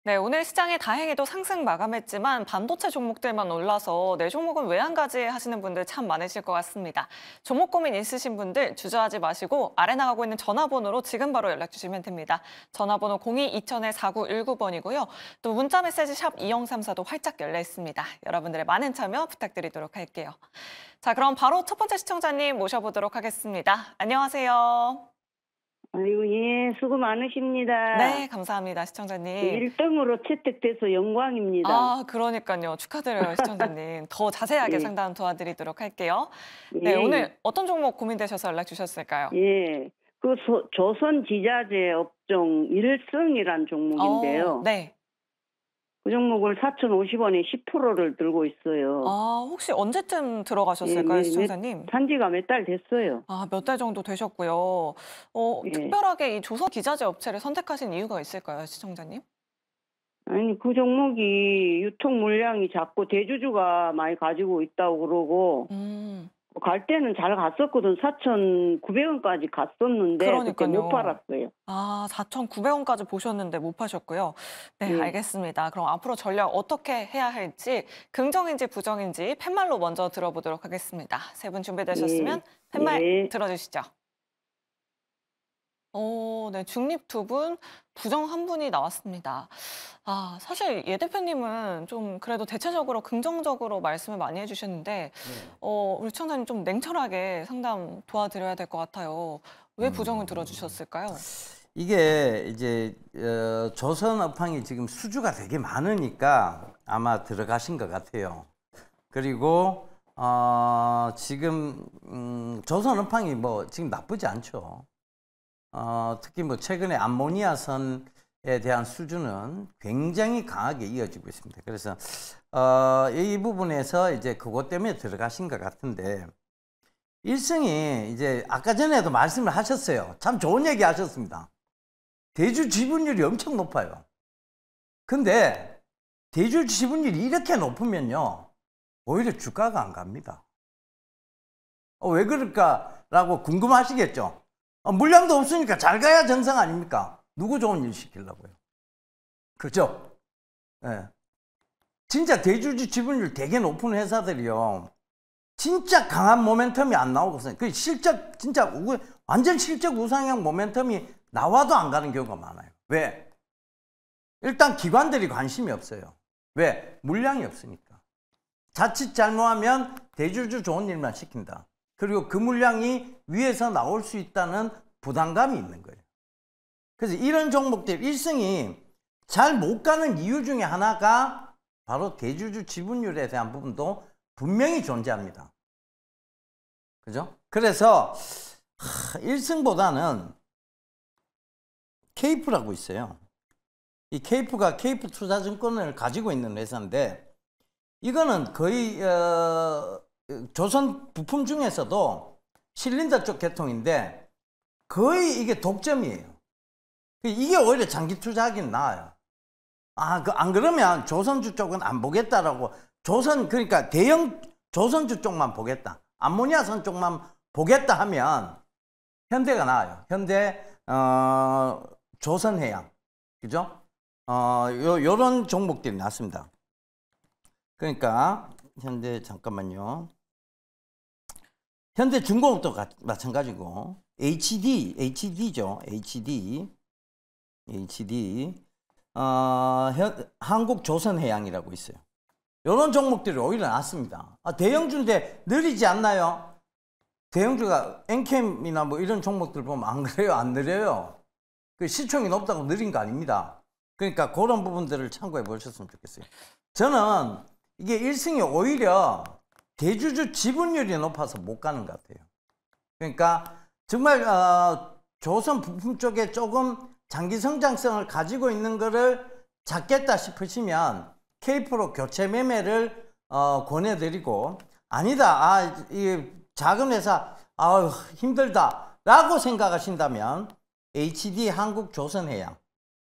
네, 오늘 시장이 다행히도 상승 마감했지만 반도체 종목들만 올라서 내 종목은 왜 안 가지 하시는 분들 참 많으실 것 같습니다. 종목 고민 있으신 분들 주저하지 마시고 아래 나가고 있는 전화번호로 지금 바로 연락 주시면 됩니다. 전화번호 02-2000-4919번이고요. 또 문자 메시지 샵 2034도 활짝 열려 있습니다. 여러분들의 많은 참여 부탁드리도록 할게요. 자, 그럼 바로 첫 번째 시청자님 모셔보도록 하겠습니다. 안녕하세요. 아이고, 예, 수고 많으십니다. 네, 감사합니다, 시청자님. 1등으로 채택돼서 영광입니다. 그러니까요. 축하드려요, 시청자님. 더 자세하게 예, 상담 도와드리도록 할게요. 네, 예, 오늘 어떤 종목 고민되셔서 연락 주셨을까요? 예. 조선 지자재 업종 일성이란 종목인데요. 네. 그 종목을 4,050원에 10%를 들고 있어요. 혹시 언제쯤 예, 들어가셨을까요, 시청자님? 산지가 몇 달 됐어요. 몇 달 정도 되셨고요. 예. 특별하게 이 조선 기자재 업체를 선택하신 이유가 있을까요, 시청자님? 아니, 그 종목이 유통 물량이 작고 대주주가 많이 가지고 있다고 그러고, 음, 갈 때는 잘 갔었거든. 4,900원까지 갔었는데, 그때 못 그러니까요. 팔았어요. 4,900원까지 보셨는데 못 파셨고요. 네, 예. 알겠습니다. 그럼 앞으로 전략 어떻게 해야 할지 긍정인지 부정인지 팻말로 먼저 들어보도록 하겠습니다. 세 분 예, 준비되셨으면 팻말 예. 들어주시죠. 네, 중립 두 분, 부정 한 분이 나왔습니다. 사실 예 대표님은 좀 그래도 대체적으로 긍정적으로 말씀을 많이 해주셨는데, 네. 우리 시청자님 좀 냉철하게 상담 도와드려야 될 것 같아요. 왜 부정을 들어주셨을까요? 이게 이제 조선 업황이 지금 수주가 되게 많으니까 아마 들어가신 것 같아요. 그리고 지금 조선 업황이 뭐 지금 나쁘지 않죠. 특히 뭐 최근에 암모니아선에 대한 수주는 굉장히 강하게 이어지고 있습니다. 그래서 이 부분에서 이제 그것 때문에 들어가신 것 같은데, 일성이 이제 아까 전에도 말씀을 하셨어요. 참 좋은 얘기 하셨습니다. 대주 지분율이 엄청 높아요. 근데 대주 지분율이 이렇게 높으면요, 오히려 주가가 안 갑니다. 왜 그럴까라고 궁금하시겠죠? 물량도 없으니까 잘 가야 정상 아닙니까? 누구 좋은 일 시키려고요? 그죠? 예. 진짜 대주주 지분율 되게 높은 회사들이요, 진짜 강한 모멘텀이 안 나오거든요. 그 실적, 진짜 완전 실적 우상향 모멘텀이 나와도 안 가는 경우가 많아요. 왜? 일단 기관들이 관심이 없어요. 왜? 물량이 없으니까. 자칫 잘못하면 대주주 좋은 일만 시킨다. 그리고 그 물량이 위에서 나올 수 있다는 부담감이 있는 거예요. 그래서 이런 종목들, 일성이 잘 못 가는 이유 중에 하나가 바로 대주주 지분율에 대한 부분도 분명히 존재합니다. 그죠? 그래서 일승보다는 케이프라고 있어요. 이 케이프가 케이프 투자증권을 가지고 있는 회사인데, 이거는 거의 조선 부품 중에서도 실린더 쪽 계통인데 거의 이게 독점이에요. 이게 오히려 장기 투자하기는 나아요. 안 그러면 조선주 쪽은 안 보겠다라고, 그러니까 대형 조선주 쪽만 보겠다, 암모니아선 쪽만 보겠다 하면 현대가 나아요. 현대, 조선해양, 그죠? 요런 종목들이 났습니다. 그러니까 현대, 잠깐만요. 현대중공업도 마찬가지고, HD죠. HD, 한국조선해양이라고 있어요. 이런 종목들이 오히려 낫습니다. 대형주인데 느리지 않나요? 대형주가 엔캠이나 뭐 이런 종목들 보면 안 그래요? 안 느려요. 그 시총이 높다고 느린 거 아닙니다. 그러니까 그런 부분들을 참고해 보셨으면 좋겠어요. 저는 이게 일승이 오히려 대주주 지분율이 높아서 못 가는 것 같아요. 그러니까 정말 조선 부품 쪽에 조금 장기 성장성을 가지고 있는 거를 잡겠다 싶으시면 K프로 교체 매매를 권해드리고, 아니다, 이 작은 회사 힘들다 라고 생각하신다면 HD 한국조선해양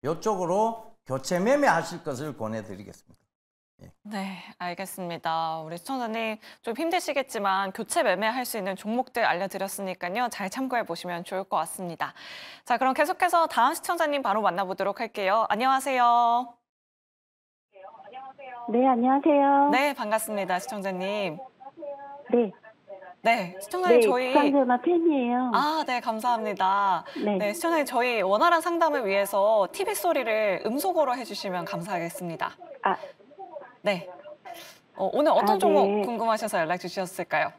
이쪽으로 교체 매매하실 것을 권해드리겠습니다. 예. 네, 알겠습니다. 우리 시청자님 좀 힘드시겠지만 교체 매매할 수 있는 종목들 알려드렸으니까요. 잘 참고해 보시면 좋을 것 같습니다. 자, 그럼 계속해서 다음 시청자님 바로 만나보도록 할게요. 안녕하세요. 네, 안녕하세요. 네, 반갑습니다, 시청자님. 네, 네, 시청자님 네, 저희 국방전화 팬이에요. 네, 감사합니다. 네. 네, 시청자님 저희 원활한 상담을 위해서 TV 소리를 음소거로 해주시면 감사하겠습니다. 아, 네. 오늘 어떤 아, 종목 네. 궁금하셔서 연락 주셨을까요?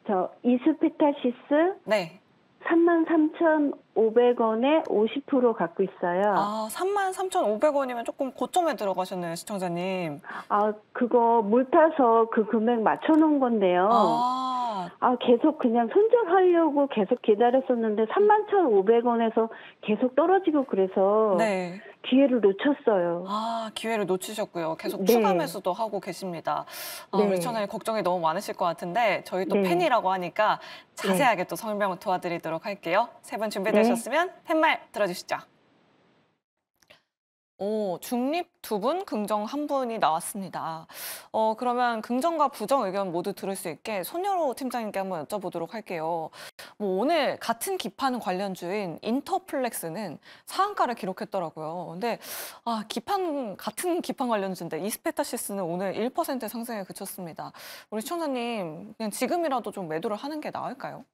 저 이스페타시스 네. 33,500원에 50% 갖고 있어요. 33,500원이면 조금 고점에 들어가셨네요, 시청자님. 그거 물 타서 그 금액 맞춰놓은 건데요. 계속 그냥 손절하려고 계속 기다렸었는데 31,500원에서 계속 떨어지고 그래서 네. 기회를 놓쳤어요. 기회를 놓치셨고요. 계속 네. 추가 매수도 하고 계십니다. 네. 우리 시청자님 걱정이 너무 많으실 것 같은데 저희 또 네. 팬이라고 하니까 자세하게 또 설명을 도와드리도록 할게요. 세 분 준비되셨으면 팬말 들어주시죠. 중립 2분, 긍정 1분이 나왔습니다. 그러면 긍정과 부정 의견 모두 들을 수 있게 손여로 팀장님께 한번 여쭤보도록 할게요. 오늘 같은 기판 관련주인 인터플렉스는 상한가를 기록했더라고요. 근데 같은 기판 관련주인데 이스페타시스는 오늘 1% 상승에 그쳤습니다. 우리 시청자님 그냥 지금이라도 좀 매도를 하는 게 나을까요?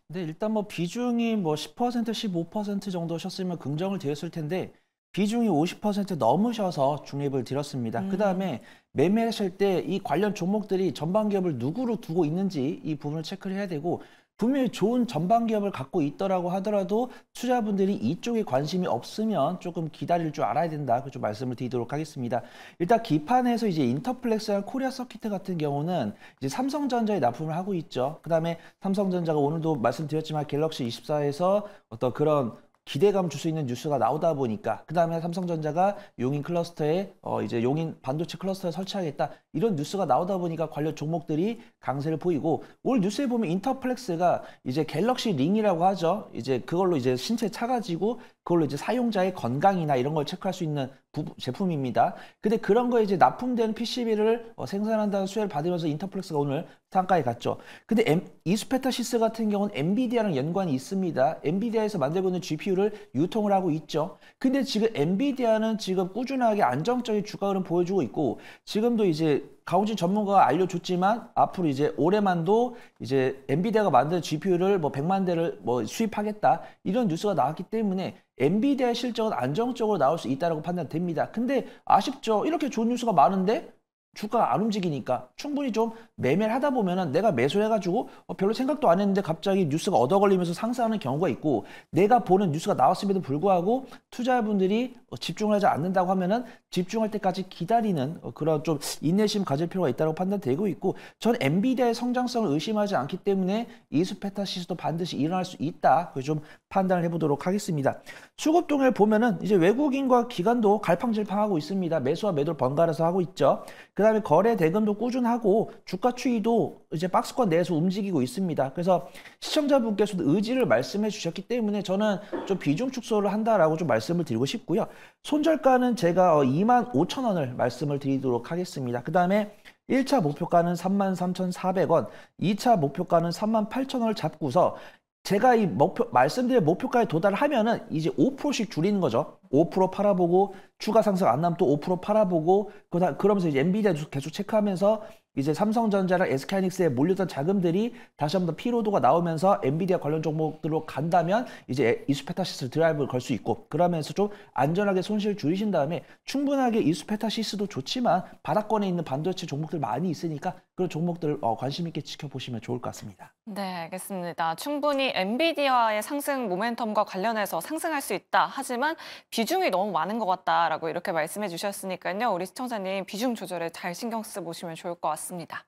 네, 일단 뭐 비중이 뭐 10%, 15% 정도셨으면 긍정을 드렸을 텐데 비중이 50% 넘으셔서 중립을 드렸습니다. 그다음에 매매하실 때 이 관련 종목들이 전방 기업을 누구로 두고 있는지 이 부분을 체크를 해야 되고 분명히 좋은 전방 기업을 갖고 있더라고 하더라도 투자분들이 이쪽에 관심이 없으면 조금 기다릴 줄 알아야 된다. 좀 말씀을 드리도록 하겠습니다. 일단 기판에서 이제 인터플렉스랑 코리아 서키트 같은 경우는 이제 삼성전자에 납품을 하고 있죠. 그다음에 삼성전자가 오늘도 말씀드렸지만 갤럭시 24에서 어떤 그런 기대감 줄 수 있는 뉴스가 나오다 보니까 그다음에 삼성전자가 용인 클러스터에 이제 용인 반도체 클러스터에 설치하겠다 이런 뉴스가 나오다 보니까 관련 종목들이 강세를 보이고 오늘 뉴스에 보면 인터플렉스가 이제 갤럭시 링이라고 하죠. 이제 그걸로 이제 신체 차가지고 그걸로 이제 사용자의 건강이나 이런 걸 체크할 수 있는 제품입니다. 근데 그런 거에 이제 납품되는 PCB를 생산한다는 수혜를 받으면서 인터플렉스가 오늘 상가에 갔죠. 근데 이스페타시스 같은 경우는 엔비디아랑 연관이 있습니다. 엔비디아에서 만들고 있는 GPU를 유통을 하고 있죠. 근데 지금 엔비디아는 지금 꾸준하게 안정적인 주가 흐름 보여주고 있고 지금도 이제 가오진 전문가가 알려줬지만 앞으로 이제 올해만도 이제 엔비디아가 만든 GPU를 뭐 100만 대를 뭐 수입하겠다 이런 뉴스가 나왔기 때문에 엔비디아의 실적은 안정적으로 나올 수 있다고 판단됩니다. 근데 아쉽죠. 이렇게 좋은 뉴스가 많은데 주가가 안 움직이니까 충분히 좀 매매를 하다 보면은 내가 매수해가지고 별로 생각도 안 했는데 갑자기 뉴스가 얻어 걸리면서 상승하는 경우가 있고 내가 보는 뉴스가 나왔음에도 불구하고 투자자분들이 집중을 하지 않는다고 하면은 집중할 때까지 기다리는 그런 좀 인내심 가질 필요가 있다고 판단되고 있고 전 엔비디아의 성장성을 의심하지 않기 때문에 이스페타시스도 반드시 일어날 수 있다. 그래서 좀 판단을 해보도록 하겠습니다. 수급동을 보면은 이제 외국인과 기관도 갈팡질팡하고 있습니다. 매수와 매도를 번갈아서 하고 있죠. 그다음에 거래 대금도 꾸준하고 주가 추이도 이제 박스권 내에서 움직이고 있습니다. 그래서 시청자분께서도 의지를 말씀해 주셨기 때문에 저는 좀 비중 축소를 한다라고 좀 말씀을 드리고 싶고요. 손절가는 제가 25,000원을 말씀을 드리도록 하겠습니다. 그다음에 1차 목표가는 33,400원, 2차 목표가는 38,000원을 잡고서 제가 이 말씀드린 목표가에 도달을 하면은 이제 5%씩 줄이는 거죠. 5% 팔아보고 추가 상승 안 나면 또 5% 팔아보고 그러면서 이제 엔비디아 계속 체크하면서 이제 삼성전자랑 SK하이닉스에 몰렸던 자금들이 다시 한번 피로도가 나오면서 엔비디아 관련 종목들로 간다면 이제 이스페타시스 드라이브를 걸 수 있고 그러면서 좀 안전하게 손실을 줄이신 다음에 충분하게 이스페타시스도 좋지만 바닥권에 있는 반도체 종목들 많이 있으니까 그런 종목들을 관심 있게 지켜보시면 좋을 것 같습니다. 네, 알겠습니다. 충분히 엔비디아의 상승 모멘텀과 관련해서 상승할 수 있다. 하지만 비중이 너무 많은 것 같다라고 이렇게 말씀해 주셨으니까요. 우리 시청자님 비중 조절에 잘 신경 써보시면 좋을 것 같습니다.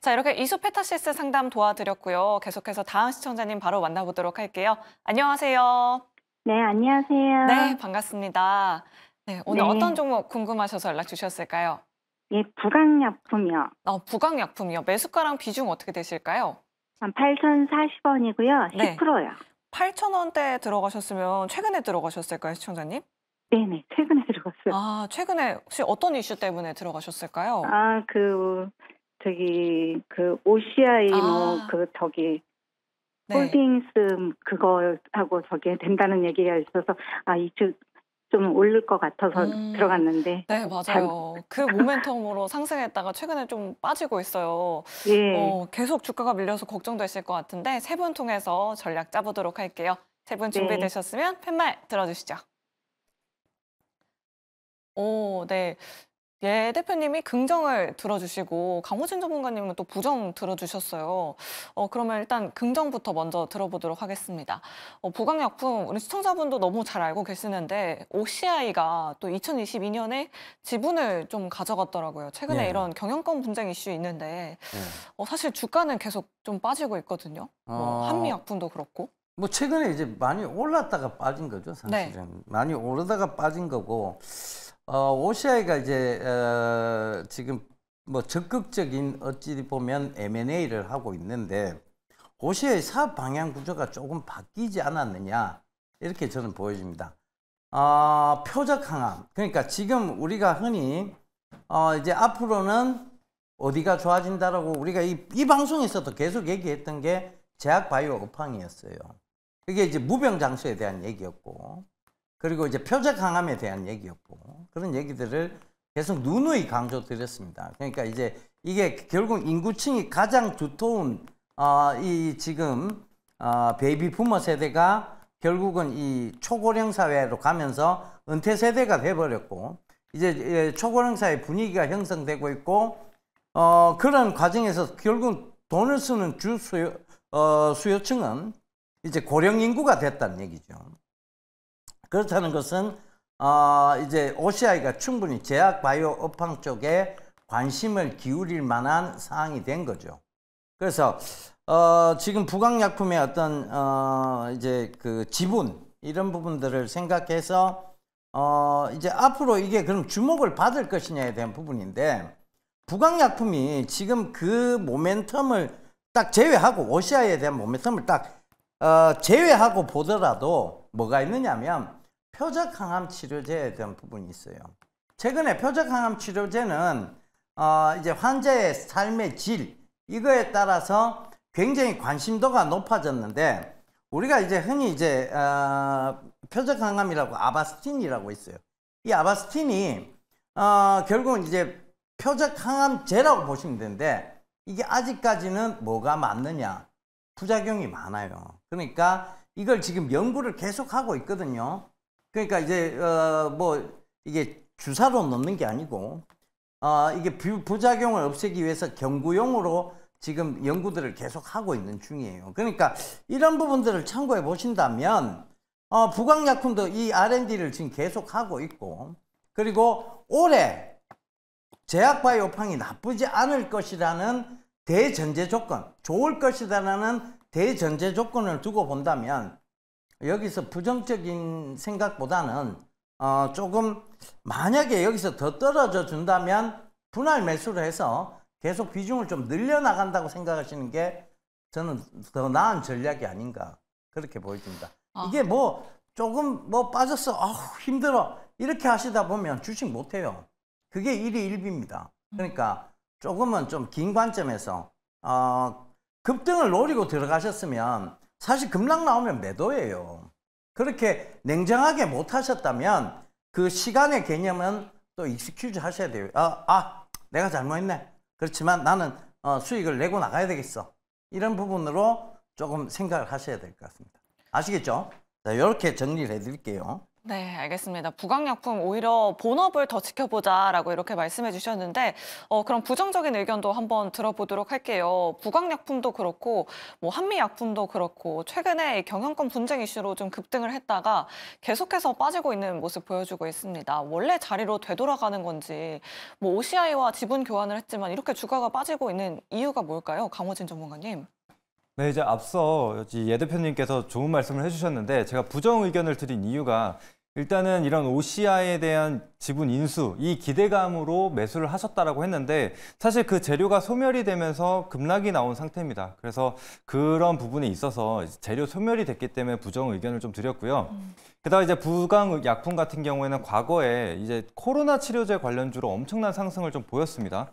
자, 이렇게 이스페타시스 상담 도와드렸고요. 계속해서 다음 시청자님 바로 만나보도록 할게요. 안녕하세요. 네, 안녕하세요. 네, 반갑습니다. 네, 오늘 네. 어떤 종목 궁금하셔서 연락 주셨을까요? 예, 부강약품이요. 부강약품이요. 매수가랑 비중 어떻게 되실까요? 8,040원이고요. 네. 10%요. 8,000원대 들어가셨으면 최근에 들어가셨을까요, 시청자님? 네네, 최근에 들어갔어요. 최근에 혹시 어떤 이슈 때문에 들어가셨을까요? OCI 아. 네. 홀딩스 그거 하고 저게 된다는 얘기가 있어서 이쪽 좀 오를 것 같아서 들어갔는데. 네, 맞아요. 그 모멘텀으로 상승했다가 최근에 좀 빠지고 있어요. 예. 계속 주가가 밀려서 걱정되실 것 같은데 세 분 통해서 전략 짜보도록 할게요. 세 분 네. 준비되셨으면 팻말 들어주시죠. 네. 예 대표님이 긍정을 들어주시고 강호진 전문가님은 또 부정 들어주셨어요. 그러면 일단 긍정부터 먼저 들어보도록 하겠습니다. 부강약품 우리 시청자분도 너무 잘 알고 계시는데 OCI가 또 2022년에 지분을 좀 가져갔더라고요. 최근에 네. 이런 경영권 분쟁 이슈 있는데 네. 사실 주가는 계속 좀 빠지고 있거든요. 한미약품도 그렇고. 뭐 최근에 이제 많이 올랐다가 빠진 거죠, 사실은. 네. 많이 오르다가 빠진 거고, OCI가 이제 지금 뭐 적극적인 어찌 보면 M&A를 하고 있는데 OCI 사업 방향 구조가 조금 바뀌지 않았느냐 이렇게 저는 보여집니다. 표적 항암, 그러니까 지금 우리가 흔히 이제 앞으로는 어디가 좋아진다라고 우리가 이 방송에서도 계속 얘기했던 게 제약 바이오 업황이었어요. 그게 이제 무병장수에 대한 얘기였고, 그리고 이제 표적 항암에 대한 얘기였고, 그런 얘기들을 계속 누누이 강조드렸습니다. 그러니까 이제 이게 결국 인구층이 가장 두터운 이 지금 베이비 부머 세대가 결국은 이 초고령 사회로 가면서 은퇴 세대가 돼버렸고, 이제 초고령 사회 분위기가 형성되고 있고, 그런 과정에서 결국 돈을 쓰는 주 수요층은 이제 고령 인구가 됐다는 얘기죠. 그렇다는 것은 이제 OCI가 충분히 제약 바이오 업황 쪽에 관심을 기울일 만한 사항이 된 거죠. 그래서 지금 부강약품의 어떤 이제 그 지분 이런 부분들을 생각해서 이제 앞으로 이게 그럼 주목을 받을 것이냐에 대한 부분인데, 부강약품이 지금 그 모멘텀을 딱 제외하고 OCI에 대한 모멘텀을 딱 제외하고 보더라도 뭐가 있느냐면 표적 항암 치료제에 대한 부분이 있어요. 최근에 표적 항암 치료제는 이제 환자의 삶의 질 이거에 따라서 굉장히 관심도가 높아졌는데, 우리가 이제 흔히 이제 표적 항암이라고 아바스틴이라고 있어요. 이 아바스틴이 결국은 이제 표적 항암제라고 보시면 되는데, 이게 아직까지는 뭐가 맞느냐, 부작용이 많아요. 그러니까 이걸 지금 연구를 계속 하고 있거든요. 그러니까 이제 뭐 이게 주사로 넣는 게 아니고 이게 부작용을 없애기 위해서 경구용으로 지금 연구들을 계속 하고 있는 중이에요. 그러니까 이런 부분들을 참고해 보신다면 부강약품도 이 R&D를 지금 계속 하고 있고, 그리고 올해 제약바이오팡이 나쁘지 않을 것이라는 대전제 조건, 좋을 것이다라는 대전제 조건을 두고 본다면 여기서 부정적인 생각보다는 조금 만약에 여기서 더 떨어져 준다면 분할 매수를 해서 계속 비중을 좀 늘려나간다고 생각하시는 게 저는 더 나은 전략이 아닌가 그렇게 보여집니다. 이게 뭐 조금 뭐 빠졌어, 힘들어 이렇게 하시다 보면 주식 못해요. 그게 일희일비입니다. 그러니까 조금은 좀 긴 관점에서 급등을 노리고 들어가셨으면 사실 급락 나오면 매도예요. 그렇게 냉정하게 못 하셨다면 그 시간의 개념은 또 익스큐즈 하셔야 돼요. 내가 잘못했네. 그렇지만 나는 수익을 내고 나가야 되겠어. 이런 부분으로 조금 생각을 하셔야 될 것 같습니다. 아시겠죠? 자, 이렇게 정리를 해드릴게요. 네, 알겠습니다. 부강약품 오히려 본업을 더 지켜보자라고 이렇게 말씀해 주셨는데 그럼 부정적인 의견도 한번 들어보도록 할게요. 부강약품도 그렇고 뭐 한미약품도 그렇고 최근에 경영권 분쟁 이슈로 좀 급등을 했다가 계속해서 빠지고 있는 모습 보여주고 있습니다. 원래 자리로 되돌아가는 건지, 뭐 OCI와 지분 교환을 했지만 이렇게 주가가 빠지고 있는 이유가 뭘까요? 강호진 전문가님. 네, 이제 앞서 예 대표님께서 좋은 말씀을 해주셨는데, 제가 부정 의견을 드린 이유가 일단은 이런 OCI에 대한 지분 인수, 이 기대감으로 매수를 하셨다라고 했는데 사실 그 재료가 소멸이 되면서 급락이 나온 상태입니다. 그래서 그런 부분에 있어서 재료 소멸이 됐기 때문에 부정 의견을 좀 드렸고요. 게다가 이제 부강약품 같은 경우에는 과거에 이제 코로나 치료제 관련주로 엄청난 상승을 좀 보였습니다.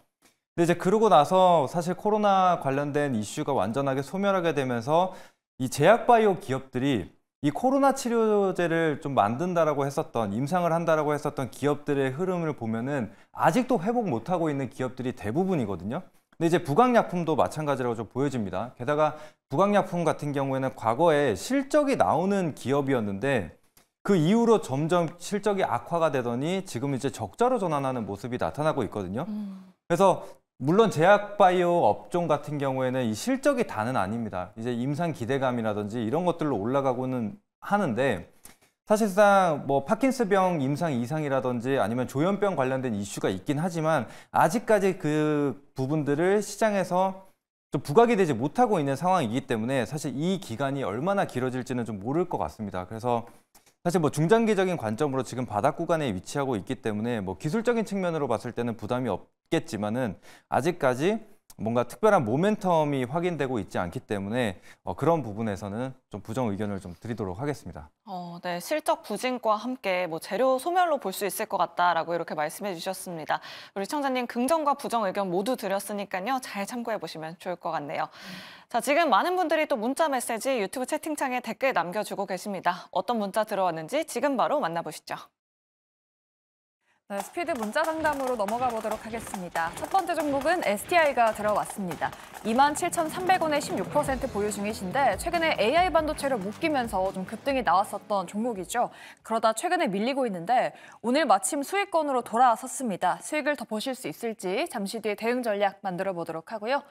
근데 이제 그러고 나서 사실 코로나 관련된 이슈가 완전하게 소멸하게 되면서 이 제약바이오 기업들이 이 코로나 치료제를 좀 만든다라고 했었던, 임상을 한다라고 했었던 기업들의 흐름을 보면은 아직도 회복 못하고 있는 기업들이 대부분이거든요. 근데 이제 부강약품도 마찬가지라고 좀 보여집니다. 게다가 부강약품 같은 경우에는 과거에 실적이 나오는 기업이었는데 그 이후로 점점 실적이 악화가 되더니 지금 이제 적자로 전환하는 모습이 나타나고 있거든요. 그래서 물론 제약바이오 업종 같은 경우에는 이 실적이 다는 아닙니다. 이제 임상 기대감이라든지 이런 것들로 올라가고는 하는데 사실상 뭐 파킨슨병 임상 이상이라든지 아니면 조현병 관련된 이슈가 있긴 하지만 아직까지 그 부분들을 시장에서 좀 부각이 되지 못하고 있는 상황이기 때문에 사실 이 기간이 얼마나 길어질지는 좀 모를 것 같습니다. 그래서 사실 뭐 중장기적인 관점으로 지금 바닥 구간에 위치하고 있기 때문에 뭐 기술적인 측면으로 봤을 때는 부담이 없겠지만은 아직까지 뭔가 특별한 모멘텀이 확인되고 있지 않기 때문에 그런 부분에서는 좀 부정 의견을 좀 드리도록 하겠습니다. 네, 실적 부진과 함께 뭐 재료 소멸로 볼 수 있을 것 같다라고 이렇게 말씀해 주셨습니다. 우리 시청자님 긍정과 부정 의견 모두 드렸으니까요. 잘 참고해 보시면 좋을 것 같네요. 자, 지금 많은 분들이 또 문자 메시지 유튜브 채팅창에 댓글 남겨주고 계십니다. 어떤 문자 들어왔는지 지금 바로 만나보시죠. 네, 스피드 문자 상담으로 넘어가 보도록 하겠습니다. 첫 번째 종목은 STI가 들어왔습니다. 27,300원에 16% 보유 중이신데 최근에 AI 반도체를 묶이면서 좀 급등이 나왔었던 종목이죠. 그러다 최근에 밀리고 있는데 오늘 마침 수익권으로 돌아섰습니다. 수익을 더 보실 수 있을지 잠시 뒤에 대응 전략 만들어 보도록 하고요.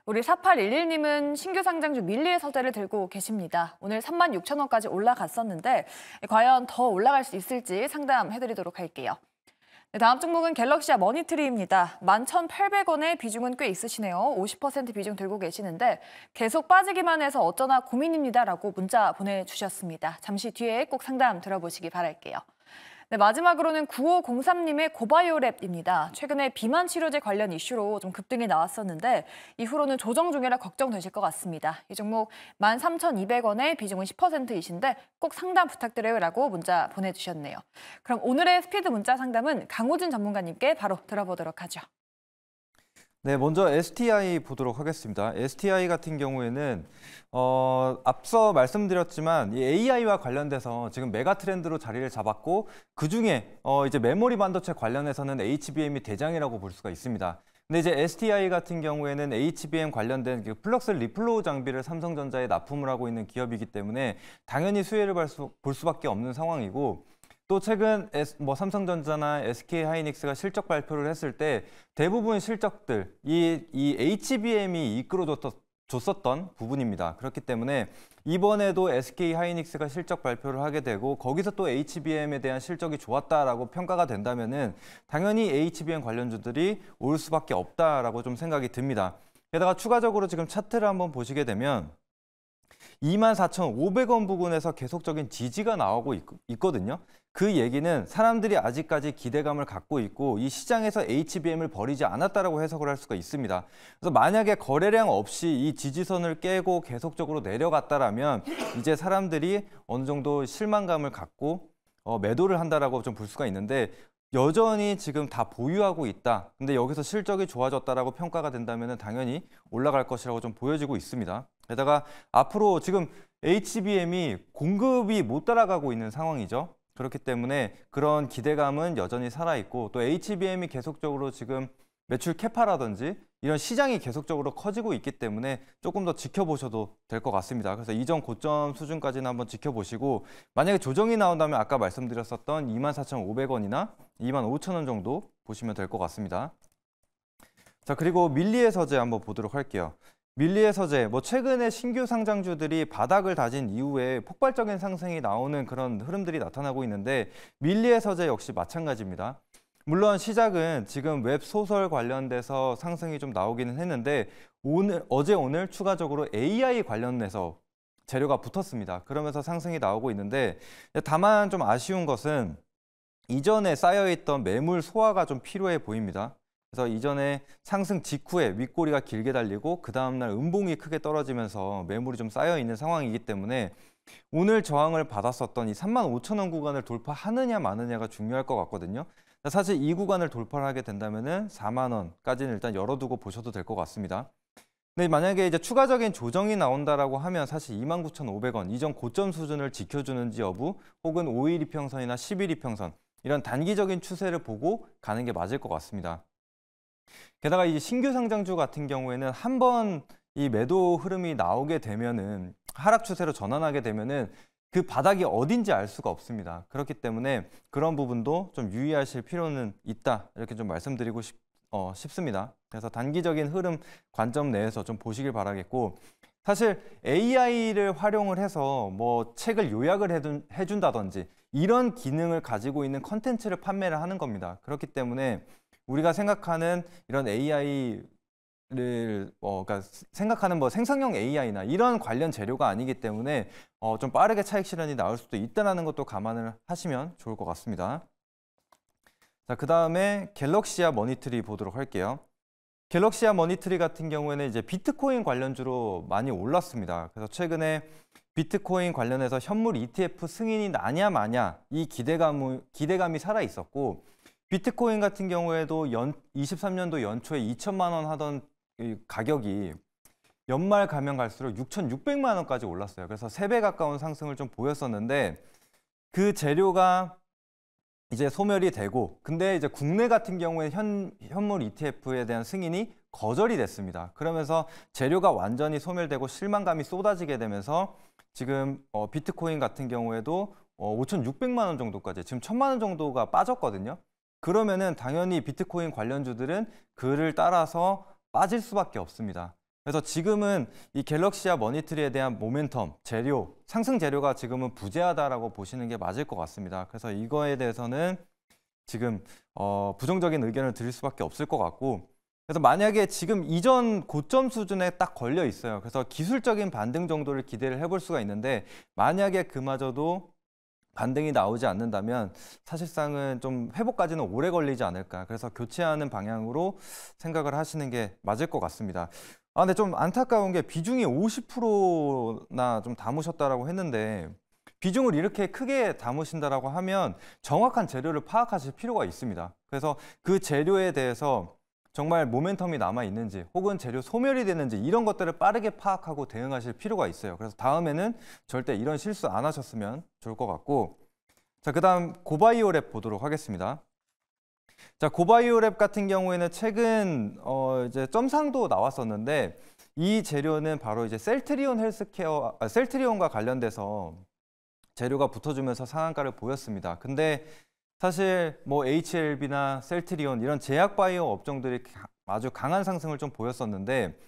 우리 4811님은 신규 상장주 밀리의 서재를 들고 계십니다. 오늘 36,000원까지 올라갔었는데 과연 더 올라갈 수 있을지 상담해드리도록 할게요. 네, 다음 종목은 갤럭시아 머니트리입니다. 11,800원의 비중은 꽤 있으시네요. 50% 비중 들고 계시는데 계속 빠지기만 해서 어쩌나 고민입니다라고 문자 보내주셨습니다. 잠시 뒤에 꼭 상담 들어보시기 바랄게요. 네, 마지막으로는 9503님의 고바이오랩입니다. 최근에 비만 치료제 관련 이슈로 좀 급등이 나왔었는데 이후로는 조정 중이라 걱정되실 것 같습니다. 이 종목 13,200원에 비중은 10%이신데 꼭 상담 부탁드려요라고 문자 보내주셨네요. 그럼 오늘의 스피드 문자 상담은 강호진 전문가님께 바로 들어보도록 하죠. 네, 먼저 STI 보도록 하겠습니다. STI 같은 경우에는 앞서 말씀드렸지만 이 AI와 관련돼서 지금 메가 트렌드로 자리를 잡았고 그중에 이제 메모리 반도체 관련해서는 HBM이 대장이라고 볼 수가 있습니다. 근데 이제 STI 같은 경우에는 HBM 관련된 플럭스 리플로우 장비를 삼성전자에 납품을 하고 있는 기업이기 때문에 당연히 수혜를 볼 수밖에 없는 상황이고 또 최근 삼성전자나 SK하이닉스가 실적 발표를 했을 때 대부분 실적들 이 HBM이 이끌어줬었던 부분입니다. 그렇기 때문에 이번에도 SK하이닉스가 실적 발표를 하게 되고 거기서 또 HBM에 대한 실적이 좋았다라고 평가가 된다면은 당연히 HBM 관련주들이 올 수밖에 없다라고 좀 생각이 듭니다. 게다가 추가적으로 지금 차트를 한번 보시게 되면 24,500원 부근에서 계속적인 지지가 나오고 있거든요. 그 얘기는 사람들이 아직까지 기대감을 갖고 있고 이 시장에서 HBM을 버리지 않았다라고 해석을 할 수가 있습니다. 그래서 만약에 거래량 없이 이 지지선을 깨고 계속적으로 내려갔다라면 이제 사람들이 어느 정도 실망감을 갖고 매도를 한다라고 좀 볼 수가 있는데 여전히 지금 다 보유하고 있다. 근데 여기서 실적이 좋아졌다라고 평가가 된다면 당연히 올라갈 것이라고 좀 보여지고 있습니다. 게다가 앞으로 지금 HBM이 공급이 못 따라가고 있는 상황이죠. 그렇기 때문에 그런 기대감은 여전히 살아있고 또 HBM이 계속적으로 지금 매출 캐파라든지 이런 시장이 계속적으로 커지고 있기 때문에 조금 더 지켜보셔도 될 것 같습니다. 그래서 이전 고점 수준까지는 한번 지켜보시고 만약에 조정이 나온다면 아까 말씀드렸었던 24,500원이나 25,000원 정도 보시면 될 것 같습니다. 자, 그리고 밀리의 서재 한번 보도록 할게요. 밀리의 서재, 최근에 신규 상장주들이 바닥을 다진 이후에 폭발적인 상승이 나오는 그런 흐름들이 나타나고 있는데 밀리의 서재 역시 마찬가지입니다. 물론 시작은 지금 웹소설 관련돼서 상승이 좀 나오기는 했는데 어제 오늘 추가적으로 AI 관련해서 재료가 붙었습니다. 그러면서 상승이 나오고 있는데 다만 좀 아쉬운 것은 이전에 쌓여있던 매물 소화가 좀 필요해 보입니다. 그래서 이전에 상승 직후에 윗꼬리가 길게 달리고 그 다음날 음봉이 크게 떨어지면서 매물이 좀 쌓여있는 상황이기 때문에 오늘 저항을 받았었던 이 35,000원 구간을 돌파하느냐 마느냐가 중요할 것 같거든요. 사실 이 구간을 돌파를 하게 된다면 4만 원까지는 일단 열어두고 보셔도 될 것 같습니다. 근데 만약에 이제 추가적인 조정이 나온다라고 하면 사실 29,500원 이전 고점 수준을 지켜주는지 여부, 혹은 5일 이평선이나 10일 이평선 이런 단기적인 추세를 보고 가는 게 맞을 것 같습니다. 게다가 이 신규 상장주 같은 경우에는 한번 이 매도 흐름이 나오게 되면은 하락 추세로 전환하게 되면은 그 바닥이 어딘지 알 수가 없습니다. 그렇기 때문에 그런 부분도 좀 유의하실 필요는 있다. 이렇게 좀 말씀드리고 싶습니다. 그래서 단기적인 흐름 관점 내에서 좀 보시길 바라겠고, 사실 AI를 활용을 해서 뭐 책을 요약을 해준다든지 이런 기능을 가지고 있는 컨텐츠를 판매를 하는 겁니다. 그렇기 때문에 우리가 생각하는 이런 AI를 그러니까 생각하는 뭐 생성형 AI나 이런 관련 재료가 아니기 때문에 좀 빠르게 차익 실현이 나올 수도 있다는 것도 감안을 하시면 좋을 것 같습니다. 자, 그 다음에 갤럭시아 머니트리 보도록 할게요. 갤럭시아 머니트리 같은 경우에는 이제 비트코인 관련주로 많이 올랐습니다. 그래서 최근에 비트코인 관련해서 현물 ETF 승인이 나냐 마냐 이 기대감이 살아 있었고, 비트코인 같은 경우에도 23년도 연초에 2천만 원 하던 이 가격이 연말 가면 갈수록 6,600만 원까지 올랐어요. 그래서 3배 가까운 상승을 좀 보였었는데, 그 재료가 이제 소멸이 되고, 근데 이제 국내 같은 경우에 현물 ETF에 대한 승인이 거절이 됐습니다. 그러면서 재료가 완전히 소멸되고 실망감이 쏟아지게 되면서 지금 비트코인 같은 경우에도 5,600만 원 정도까지, 지금 1,000만 원 정도가 빠졌거든요. 그러면은 당연히 비트코인 관련주들은 그를 따라서 빠질 수밖에 없습니다. 그래서 지금은 이 갤럭시아 머니트리에 대한 모멘텀, 재료, 상승 재료가 지금은 부재하다라고 보시는 게 맞을 것 같습니다. 그래서 이거에 대해서는 지금 부정적인 의견을 드릴 수밖에 없을 것 같고, 그래서 만약에 지금 이전 고점 수준에 딱 걸려 있어요. 그래서 기술적인 반등 정도를 기대를 해볼 수가 있는데, 만약에 그마저도 반등이 나오지 않는다면 사실상은 좀 회복까지는 오래 걸리지 않을까. 그래서 교체하는 방향으로 생각을 하시는 게 맞을 것 같습니다. 근데 좀 안타까운 게 비중이 50%나 좀 담으셨다라고 했는데, 비중을 이렇게 크게 담으신다라고 하면 정확한 재료를 파악하실 필요가 있습니다. 그래서 그 재료에 대해서 정말 모멘텀이 남아 있는지, 혹은 재료 소멸이 되는지 이런 것들을 빠르게 파악하고 대응하실 필요가 있어요. 그래서 다음에는 절대 이런 실수 안 하셨으면 좋을 것 같고, 자, 그다음 고바이오랩 보도록 하겠습니다. 자, 고바이오랩 같은 경우에는 최근 이제 점상도 나왔었는데, 이 재료는 바로 이제 셀트리온과 관련돼서 재료가 붙어주면서 상한가를 보였습니다. 근데 사실 뭐 HLB나 셀트리온 이런 제약바이오 업종들이 아주 강한 상승을 좀 보였었는데,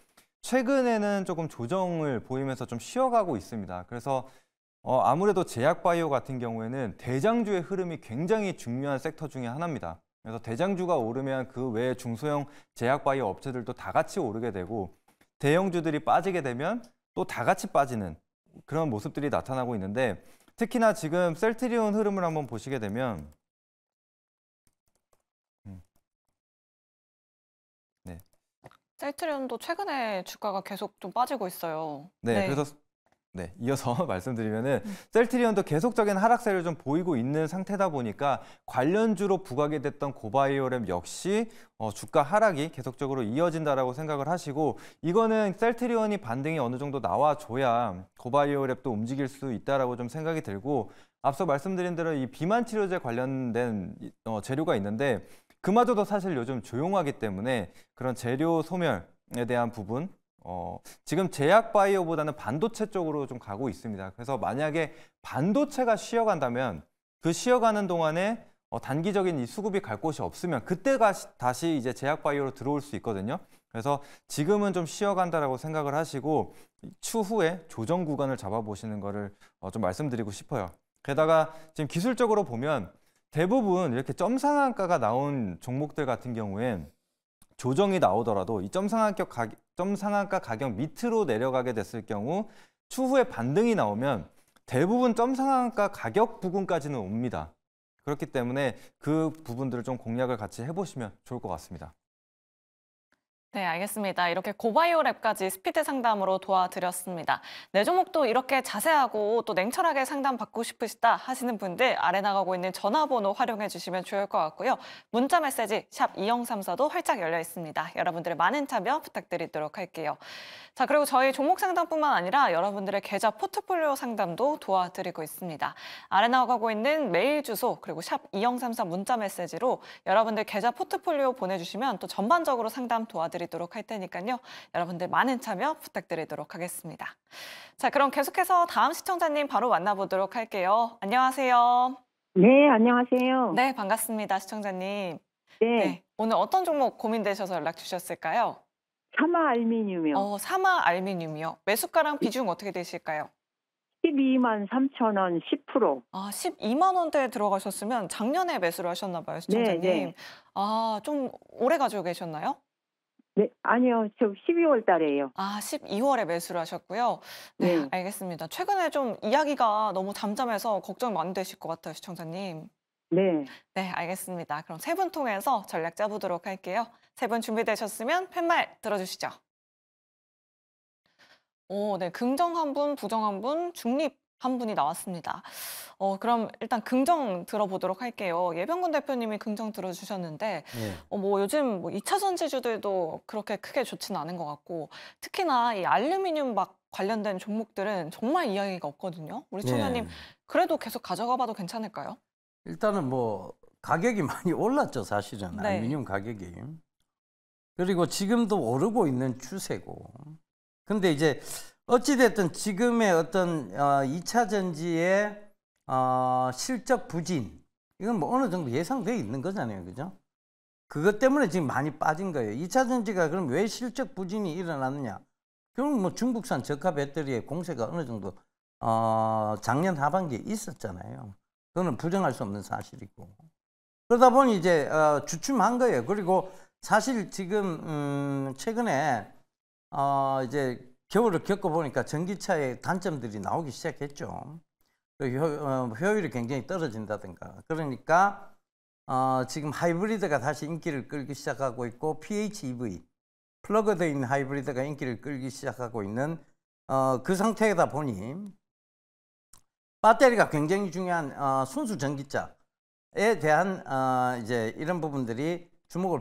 최근에는 조금 조정을 보이면서 좀 쉬어가고 있습니다. 그래서 아무래도 제약바이오 같은 경우에는 대장주의 흐름이 굉장히 중요한 섹터 중에 하나입니다. 그래서 대장주가 오르면 그 외에 중소형 제약바이오 업체들도 다 같이 오르게 되고, 대형주들이 빠지게 되면 또 다 같이 빠지는 그런 모습들이 나타나고 있는데, 특히나 지금 셀트리온 흐름을 한번 보시게 되면 네. 셀트리온도 최근에 주가가 계속 좀 빠지고 있어요. 네, 그래서 이어서 말씀드리면은 셀트리온도 계속적인 하락세를 좀 보이고 있는 상태다 보니까 관련주로 부각이 됐던 고바이오랩 역시 주가 하락이 계속적으로 이어진다라고 생각을 하시고, 이거는 셀트리온이 반등이 어느 정도 나와줘야 고바이오랩도 움직일 수 있다라고 좀 생각이 들고, 앞서 말씀드린 대로 이 비만 치료제 관련된 재료가 있는데, 그마저도 사실 요즘 조용하기 때문에 그런 재료 소멸에 대한 부분, 지금 제약 바이오보다는 반도체 쪽으로 좀 가고 있습니다. 그래서 만약에 반도체가 쉬어간다면 그 쉬어가는 동안에 단기적인 이 수급이 갈 곳이 없으면 그때가 다시 이제 제약 바이오로 들어올 수 있거든요. 그래서 지금은 좀 쉬어간다라고 생각을 하시고 추후에 조정 구간을 잡아보시는 거를 좀 말씀드리고 싶어요. 게다가 지금 기술적으로 보면 대부분 이렇게 점상한가가 나온 종목들 같은 경우엔 조정이 나오더라도 이 점상한가 가격 밑으로 내려가게 됐을 경우 추후에 반등이 나오면 대부분 점상한가 가격 부근까지는 옵니다. 그렇기 때문에 그 부분들을 좀 공략을 같이 해보시면 좋을 것 같습니다. 네, 알겠습니다. 이렇게 고바이오 랩까지 스피드 상담으로 도와드렸습니다. 내 종목도 이렇게 자세하고 또 냉철하게 상담받고 싶으시다 하시는 분들 아래 나가고 있는 전화번호 활용해 주시면 좋을 것 같고요. 문자 메시지 샵 2034도 활짝 열려 있습니다. 여러분들의 많은 참여 부탁드리도록 할게요. 자, 그리고 저희 종목 상담뿐만 아니라 여러분들의 계좌 포트폴리오 상담도 도와드리고 있습니다. 아래 나가고 있는 메일 주소 그리고 샵 2034 문자 메시지로 여러분들 계좌 포트폴리오 보내주시면 또 전반적으로 상담 도와드리도록 할 테니까요. 여러분들 많은 참여 부탁드리도록 하겠습니다. 자, 그럼 계속해서 다음 시청자님 바로 만나보도록 할게요. 안녕하세요. 네, 안녕하세요. 네, 반갑습니다. 시청자님. 네, 네, 오늘 어떤 종목 고민되셔서 연락 주셨을까요? 사마 알미늄이요. 사마 알미늄이요. 매수가랑 비중 어떻게 되실까요? 12만 3천 원 10%. 12만 원대에 들어가셨으면 작년에 매수를 하셨나 봐요, 시청자님. 네. 좀 오래 가지고 계셨나요? 네, 아니요, 저 12월 달에요. 12월에 매수를 하셨고요. 네, 네. 알겠습니다. 최근에 좀 이야기가 너무 잠잠해서 걱정 많이 되실 것 같아요, 시청자님. 네, 네, 알겠습니다. 그럼 세 분 통해서 전략 짜보도록 할게요. 세 분 준비되셨으면 팻말 들어주시죠. 네, 긍정 한 분, 부정 한 분, 중립 한 분이 나왔습니다. 그럼 일단 긍정 들어보도록 할게요. 예병군 대표님이 긍정 들어주셨는데, 예. 요즘 2차 전지주들도 그렇게 크게 좋지는 않은 것 같고, 특히나 이 알루미늄 막 관련된 종목들은 정말 이야기가 없거든요. 우리 시청자님, 예. 그래도 계속 가져가 봐도 괜찮을까요? 일단은 뭐 가격이 많이 올랐죠, 사실은. 네. 알루미늄 가격이. 그리고 지금도 오르고 있는 추세고. 근데 이제 어찌됐든 지금의 어떤 2차 전지의 실적 부진, 이건 뭐 어느 정도 예상되어 있는 거잖아요, 그죠? 그것 때문에 지금 많이 빠진 거예요. 2차 전지가 그럼 왜 실적 부진이 일어났느냐? 결국 뭐 중국산 저가 배터리의 공세가 어느 정도 작년 하반기에 있었잖아요. 그거는 부정할 수 없는 사실이고. 그러다 보니 이제 주춤한 거예요. 그리고 사실 지금 최근에 이제 겨울을 겪어보니까 전기차의 단점들이 나오기 시작했죠. 효율이 굉장히 떨어진다든가. 그러니까 지금 하이브리드가 다시 인기를 끌기 시작하고 있고, PHEV, 플러그드인 하이브리드가 인기를 끌기 시작하고 있는 그 상태이다 보니 배터리가 굉장히 중요한 순수 전기차에 대한 이제 이런 부분들이 주목을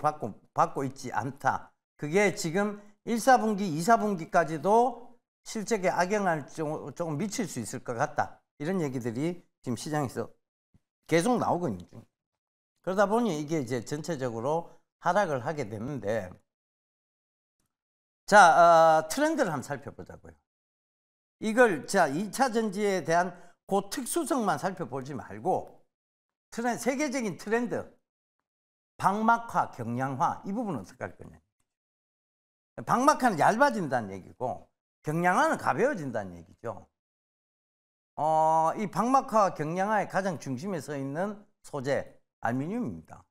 받고 있지 않다. 그게 지금 1, 4분기, 2, 4분기까지도 실적에 악영향을 조금 미칠 수 있을 것 같다. 이런 얘기들이 지금 시장에서 계속 나오고 있는 중이에요. 그러다 보니 이게 이제 전체적으로 하락을 하게 되는데, 자, 트렌드를 한번 살펴보자고요. 이걸, 자, 2차 전지에 대한 그 특수성만 살펴보지 말고, 세계적인 트렌드, 방막화, 경량화, 이 부분은 어떻게 할 거냐. 방막화는 얇아진다는 얘기고, 경량화는 가벼워진다는 얘기죠. 이 방막화, 경량화의 가장 중심에 서 있는 소재, 알루미늄입니다.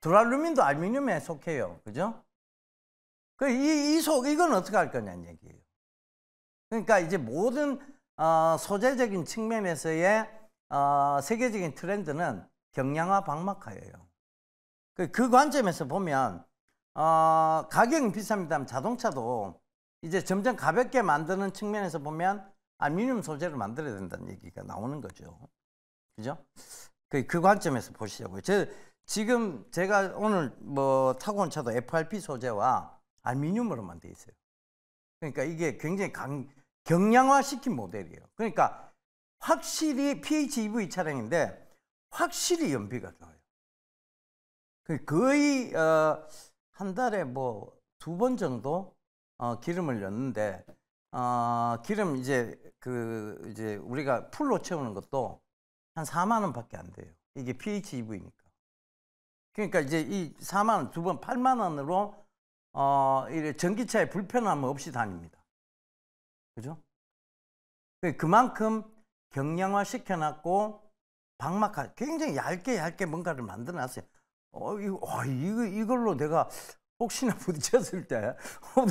드랄루민도 알루미늄에 속해요. 그죠? 이건 어떻게 할 거냐는 얘기예요. 그러니까 이제 모든 소재적인 측면에서의 세계적인 트렌드는 경량화, 방막화예요. 그 관점에서 보면 가격은 비쌉니다. 자동차도 이제 점점 가볍게 만드는 측면에서 보면 알루미늄 소재를 만들어야 된다는 얘기가 나오는 거죠. 그죠? 그 관점에서 보시자고요. 지금 제가 오늘 뭐 타고 온 차도 FRP 소재와 알루미늄으로만 돼 있어요. 그러니까 이게 굉장히 경량화 시킨 모델이에요. 그러니까 확실히 PHEV 차량인데 확실히 연비가 좋아요. 거의 한 달에 뭐 2번 정도 기름을 넣는데 기름 이제 이제 우리가 풀로 채우는 것도 한 4만 원밖에 안 돼요. 이게 PHEV니까. 그러니까 이제 이 4만 원, 2번 8만 원으로 전기차에 불편함 없이 다닙니다. 그죠? 그만큼 경량화 시켜놨고 방막화, 굉장히 얇게 뭔가를 만들어놨어요. 이걸로 내가 혹시나 부딪혔을 때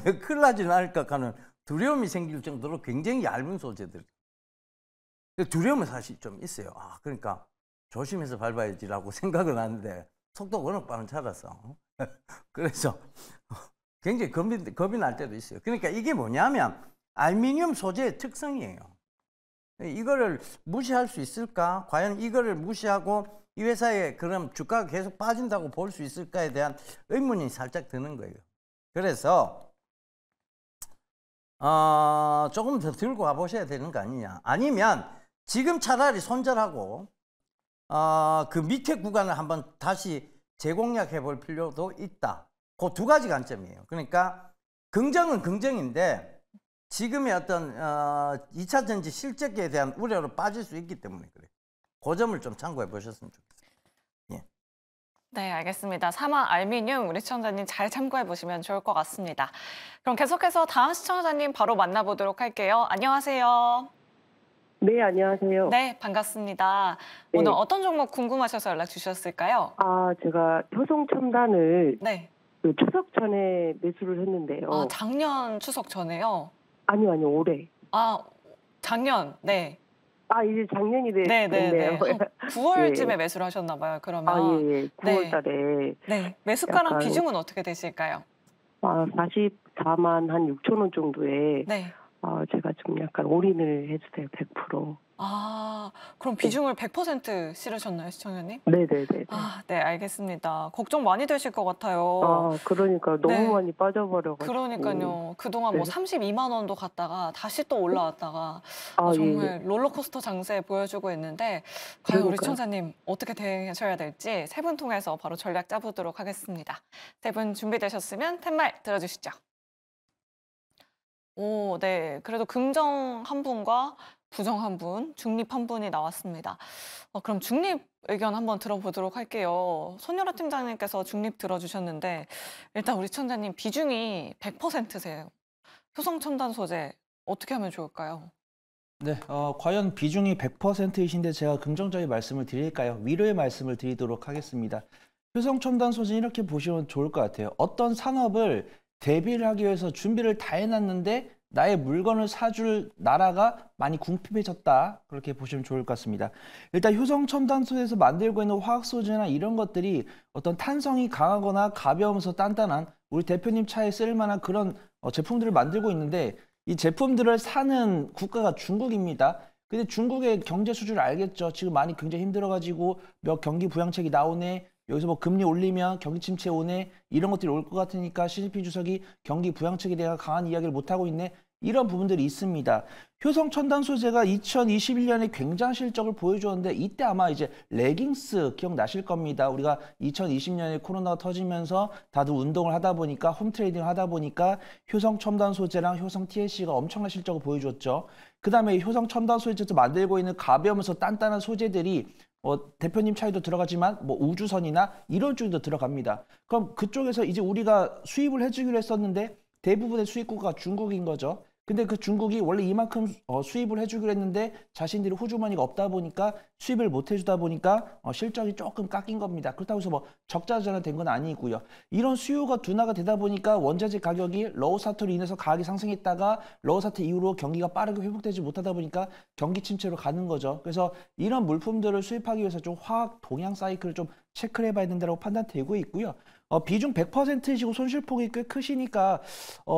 내가 큰일 나지는 않을까 하는 두려움이 생길 정도로 굉장히 얇은 소재들. 두려움은 사실 좀 있어요. 그러니까 조심해서 밟아야지라고 생각은 하는데 속도가 워낙 빠른 차라서 그래서 굉장히 겁이 날 때도 있어요. 그러니까 이게 뭐냐면 알루미늄 소재의 특성이에요. 이거를 무시할 수 있을까? 과연 이거를 무시하고 이 회사에 그럼 주가가 계속 빠진다고 볼 수 있을까에 대한 의문이 살짝 드는 거예요. 그래서 조금 더 들고 가보셔야 되는 거 아니냐. 아니면 지금 차라리 손절하고 그 밑에 구간을 한번 다시 재공략해 볼 필요도 있다. 그 두 가지 관점이에요. 그러니까 긍정은 긍정인데 지금의 어떤 2차 전지 실적에 대한 우려로 빠질 수 있기 때문에 그래요. 그 점을 좀 참고해 보셨으면 좋겠어요. 예. 네, 알겠습니다. 사마 알루미늄 우리 시청자님 잘 참고해 보시면 좋을 것 같습니다. 그럼 계속해서 다음 시청자님 바로 만나보도록 할게요. 안녕하세요. 네, 안녕하세요. 네, 반갑습니다. 네. 오늘 어떤 종목 궁금하셔서 연락 주셨을까요? 제가 효성첨단을 네. 그 추석 전에 매수를 했는데요. 작년 추석 전에요? 아니요, 올해. 작년, 네. 이제 작년이 네네네. 됐네요. 9월쯤에 예. 매수를 하셨나 봐요, 그러면. 예. 9월 달에. 네. 매수가랑 약간- 비중은 어떻게 되실까요? 44만 한 6천 원 정도에 네. 제가 좀 약간 올인을 해주세요, 100%. 그럼 비중을 100% 실으셨나요, 시청자님? 네네네. 네, 알겠습니다. 걱정 많이 되실 것 같아요. 그러니까 너무 네. 많이 빠져버려가지고. 그러니까요. 그동안 뭐 네. 32만 원도 갔다가 다시 또 올라왔다가 예. 정말 롤러코스터 장세 보여주고 있는데 과연 우리 그러니까요. 시청자님 어떻게 대응하셔야 될지 세 분 통해서 바로 전략 짜보도록 하겠습니다. 세 분 준비되셨으면 팻말 들어주시죠. 네. 그래도 긍정 한 분과 부정 한 분, 중립 한 분이 나왔습니다. 그럼 중립 의견 한번 들어보도록 할게요. 손여라 팀장님께서 중립 들어주셨는데 일단 우리 시청자님 비중이 100%세요. 효성첨단 소재 어떻게 하면 좋을까요? 네, 과연 비중이 100%이신데 제가 긍정적인 말씀을 드릴까요? 위로의 말씀을 드리도록 하겠습니다. 효성첨단 소재 이렇게 보시면 좋을 것 같아요. 어떤 산업을 대비를 하기 위해서 준비를 다 해놨는데 나의 물건을 사줄 나라가 많이 궁핍해졌다. 그렇게 보시면 좋을 것 같습니다. 일단 효성첨단 소재에서 만들고 있는 화학소재나 이런 것들이 어떤 탄성이 강하거나 가벼우면서 단단한 우리 대표님 차에 쓸만한 그런 제품들을 만들고 있는데 이 제품들을 사는 국가가 중국입니다. 근데 중국의 경제 수준을 알겠죠. 지금 많이 굉장히 힘들어가지고 몇 경기 부양책이 나오네. 여기서 뭐 금리 올리면 경기 침체 오네. 이런 것들이 올 것 같으니까 시진핑 주석이 경기 부양책에 대한 강한 이야기를 못하고 있네. 이런 부분들이 있습니다. 효성첨단 소재가 2021년에 굉장한 실적을 보여주었는데 이때 아마 이제 레깅스 기억나실 겁니다. 우리가 2020년에 코로나가 터지면서 다들 운동을 하다 보니까 홈트레이딩을 하다 보니까 효성첨단 소재랑 효성 TLC가 엄청난 실적을 보여줬죠. 그 다음에 효성첨단 소재에서 만들고 있는 가벼우면서 단단한 소재들이 대표님 차이도 들어가지만 뭐 우주선이나 이런 쪽에도 들어갑니다. 그럼 그쪽에서 이제 우리가 수입을 해주기로 했었는데 대부분의 수입국가 중국인 거죠. 근데 그 중국이 원래 이만큼 수입을 해주기로 했는데 자신들이 호주머니가 없다 보니까 수입을 못 해주다 보니까 실적이 조금 깎인 겁니다. 그렇다고 해서 뭐 적자 전환된 건 아니고요. 이런 수요가 둔화가 되다 보니까 원자재 가격이 러우 사태로 인해서 가격이 상승했다가 러우 사태 이후로 경기가 빠르게 회복되지 못하다 보니까 경기 침체로 가는 거죠. 그래서 이런 물품들을 수입하기 위해서 좀 화학 동향 사이클을 좀 체크를 해봐야 된다고 판단되고 있고요. 비중 100%이시고 손실폭이 꽤 크시니까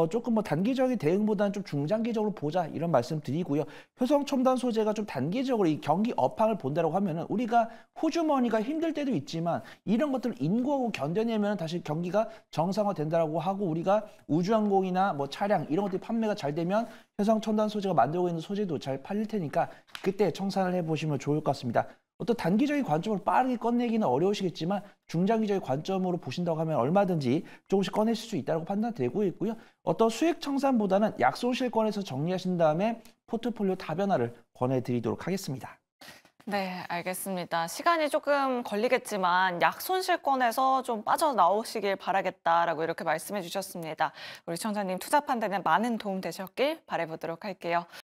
조금 뭐 단기적인 대응보다는 좀 중장기적으로 보자 이런 말씀 드리고요. 효성첨단 소재가 좀 단기적으로 이 경기 업황을 본다고 하면은 우리가 호주머니가 힘들 때도 있지만 이런 것들을 인구하고 견뎌내면 다시 경기가 정상화된다고 하고 우리가 우주항공이나 뭐 차량 이런 것들이 판매가 잘 되면 효성첨단 소재가 만들고 있는 소재도 잘 팔릴 테니까 그때 청산을 해보시면 좋을 것 같습니다. 어떤 단기적인 관점으로 빠르게 꺼내기는 어려우시겠지만 중장기적인 관점으로 보신다고 하면 얼마든지 조금씩 꺼내실 수 있다고 판단되고 있고요. 어떤 수익 청산보다는 약손실권에서 정리하신 다음에 포트폴리오 다변화를 권해드리도록 하겠습니다. 네, 알겠습니다. 시간이 조금 걸리겠지만 약손실권에서 좀 빠져나오시길 바라겠다라고 이렇게 말씀해 주셨습니다. 우리 시청자님 투자 판단에 많은 도움 되셨길 바라보도록 할게요.